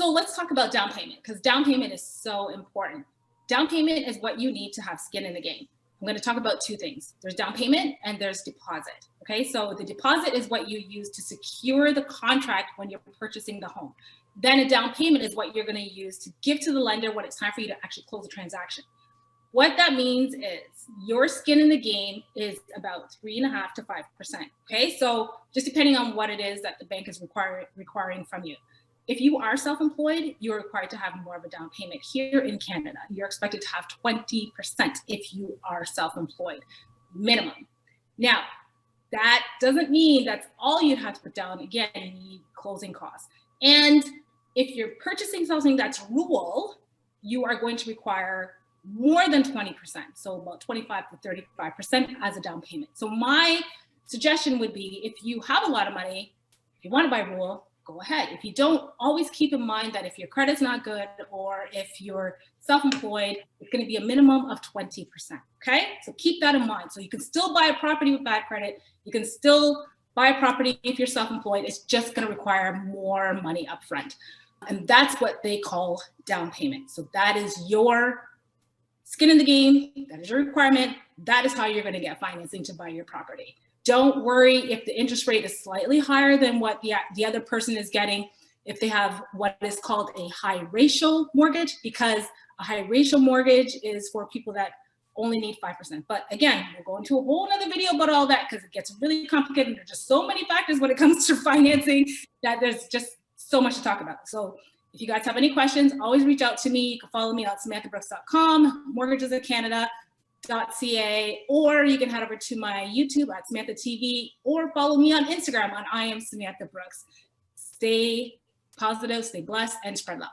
So let's talk about down payment, because down payment is so important. Down payment is what you need to have skin in the game. I'm going to talk about two things. There's down payment and there's deposit. Okay, so the deposit is what you use to secure the contract when you're purchasing the home. Then a down payment is what you're going to use to give to the lender when it's time for you to actually close the transaction. What that means is your skin in the game is about 3.5% to 5%. Okay, so just depending on what it is that the bank is requiring from you. If you are self-employed, you're required to have more of a down payment. Here in Canada, you're expected to have 20% if you are self-employed, minimum. Now, that doesn't mean that's all you'd have to put down. Again, you need closing costs. And if you're purchasing something that's rural, you are going to require more than 20%, so about 25 to 35% as a down payment. So my suggestion would be, if you have a lot of money, if you want to buy rural, go ahead. If you don't, always keep in mind that if your credit's not good or if you're self-employed, it's going to be a minimum of 20%. Okay, so keep that in mind. So you can still buy a property with bad credit. You can still buy a property if you're self-employed. It's just going to require more money up front. And that's what they call down payment. So that is your skin in the game. That is your requirement. That is how you're going to get financing to buy your property. Don't worry if the interest rate is slightly higher than what the other person is getting, if they have what is called a high ratio mortgage, because a high ratio mortgage is for people that only need 5%. But again, we'll go into a whole other video about all that because it gets really complicated. There's just so many factors when it comes to financing that there's just so much to talk about. So if you guys have any questions, always reach out to me. You can follow me at SamanthaBrooks.com, Mortgages of Canada. .ca, or you can head over to my YouTube at Samantha TV, or follow me on Instagram on I am Samantha Brooks. Stay positive, stay blessed, and spread love.